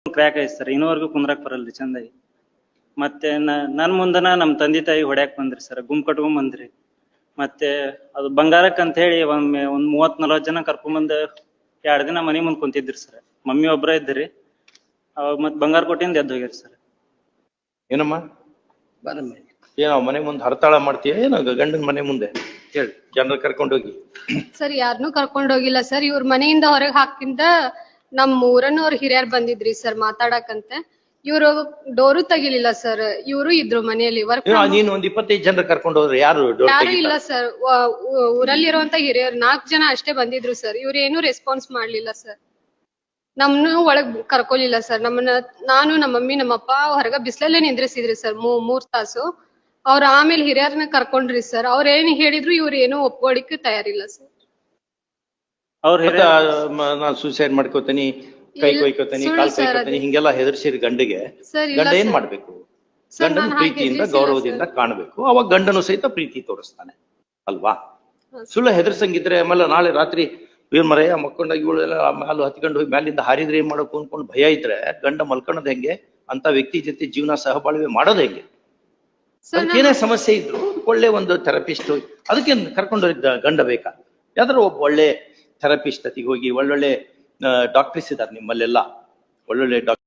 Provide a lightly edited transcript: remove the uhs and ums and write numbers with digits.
Crack ಐತಿ sir, ಇನ್ನೂವರೆಗೂ ಕುಂದ್ರಾಕ್ ಬರಲ್ರಿ ಚಂದಾಗಿ. ಮತ್ತೆ ನನ್ ಮುಂದನ ನಮ್ ತಂದೆ ತಾಯಿ ಹೊಡ್ಯಾಕ್ ಬಂದ್ರಿ ಸರ್, ಗುಂಪ್ ಕಟ್ಕೊಂಡ್ ಬಂದ್ರಿ. ಮತ್ತೆ ಅದು ಬಂಗಾರಕ್ ಅಂತ ಹೇಳಿ ಒಮ್ಮೆ ಒಂದ್ 30-40 ಜನ ಕರ್ಕೊಂಡ್ 2 ದಿನ ಮನಿ ಮುಂದ್ ಕುಂತಿದ್ರಿ ಸರ್. ಮಮ್ಮಿ ಒಬ್ರ ಇದ್ರಿ, ಅವಾಗ ಮತ್ ಬಂಗಾರ ಕೊಟ್ಟಿಂದ ಎದ್ದು ಹೋಗ್ಯಾರ ಸರ್. ಏನಮ್ಮ ಏನೋ ಮನೆ ಮುಂದೆ ಹರತಾಳ ಮಾಡ್ತೀಯ ಏನೋ ಗಂಡನ ಮನೆ ಮುಂದೆ ಹೇಳಿ ಜನರ ಕರ್ಕೊಂಡೋಗಿ? ಸರ್ ಯಾರನ್ನೂ ಕರ್ಕೊಂಡ್ ಹೋಗಿಲ್ಲ ಸರ್. ಇವ್ರ ಮನೆಯಿಂದ ಹೊರಗ್ ಹಾಕಿಂದ ನಮ್ ಊರನ್ನವ್ರ ಹಿರಿಯರ್ ಬಂದಿದ್ರಿ ಸರ್ ಮಾತಾಡಕಂತೆ. ಇವ್ರು ಡೋರು ತೆಗಿಲಿಲ್ಲ ಸರ್. ಇವ್ರು ಇದ್ರು ಮನೆಯಲ್ಲಿ ನೀನು ಒಂದ್ 25 ಜನರ ಕರ್ಕೊಂಡು ಹೋದ್ರೆ ಯಾರು ಯಾರು ಇಲ್ಲ ಸರ್. ಊರಲ್ಲಿರುವಂತ ಹಿರಿಯರು 4 ಜನ ಅಷ್ಟೇ ಬಂದಿದ್ರು ಸರ್. ಇವ್ರು ಏನು ರೆಸ್ಪಾನ್ಸ್ ಮಾಡ್ಲಿಲ್ಲ ಸರ್. ನಮ್ನು ಒಳಗ್ ಕರ್ಕೊಲಿಲ್ಲ ಸರ್. ನಾನು ನಮ್ಮ ಮಮ್ಮಿ ನಮ್ಮಪ್ಪ ಹೊರಗ ಬಿಸ್ಲಲ್ಲೇ ನಿಂದ್ರಿಸಿದ್ರಿ ಸರ್ 3 ತಾಸು. ಅವ್ರ ಆಮೇಲೆ ಹಿರಿಯರ್ನ ಕರ್ಕೊಂಡ್ರಿ ಸರ್. ಅವ್ರ ಏನ್ ಹೇಳಿದ್ರು ಇವ್ರು ಏನು ಒಪ್ಕೊಳಿಕ್ಕೆ ತಯಾರಿಲ್ಲ ಸರ್. ನಾನ್ ಸೂಸೈಡ್ ಮಾಡ್ಕೋತೀನಿ, ಕೈ ಕೊಯ್ಕೋತೀನಿ, ಕಾಲ್ ಕೊಯ್ಕೋತೀನಿ ಹಿಂಗೆಲ್ಲ ಹೆದರ್ಸಿರಿ ಗಂಡಿಗೆ. ಗಂಡ ಏನ್ ಮಾಡ್ಬೇಕು? ಗಂಡನ ಪ್ರೀತಿಯಿಂದ ಗೌರವದಿಂದ ಕಾಣ್ಬೇಕು. ಅವಾಗ ಗಂಡನು ಸಹಿತ ಪ್ರೀತಿ ತೋರಿಸ್ತಾನೆ ಅಲ್ವಾ? ಸುಳ್ಳು ಹೆದರ್ಸಂಗಿದ್ರೆ ಆಮೇಲೆ ನಾಳೆ ರಾತ್ರಿ ಮರೆಯ ಮಕ್ಕೊಂಡಾಗಿ ಇವಳೆಲ್ಲ ಮ್ಯಾಲು ಹತ್ಕೊಂಡು ಹೋಗಿ ಮ್ಯಾಲಿಂದ ಹಾರಿದ್ರೆ ಏನ್ ಮಾಡೋಕು ಅನ್ಕೊಂಡು ಭಯ ಇದ್ರೆ ಗಂಡ ಮಲ್ಕೊಳ್ಳೋದ್ ಹೆಂಗೆ? ಅಂತ ವ್ಯಕ್ತಿ ಜೊತೆ ಜೀವನ ಸಹಬಾಳ್ವೆ ಮಾಡೋದ್ ಹೆಂಗೆ? ಅದಕ್ಕೇನೇ ಸಮಸ್ಯೆ ಇದ್ರು ಒಳ್ಳೆ ಒಂದು ಥೆರಪಿಸ್ಟ್ ಅದಕ್ಕೆ ಕರ್ಕೊಂಡೋಗಿದ್ದ ಗಂಡ ಬೇಕಾ? ಯಾವ್ದಾದ್ರು ಒಬ್ಬ ಒಳ್ಳೆ ಥೆರಪಿಸ್ಟ್ ಅತಿಗೆ ಹೋಗಿ ಒಳ್ಳೊಳ್ಳೆ ಡಾಕ್ಟರ್ಸ್ ಇದ್ದಾರೆ ನಿಮ್ಮಲ್ಲೆಲ್ಲ, ಒಳ್ಳೊಳ್ಳೆ ಡಾಕ್ಟರ್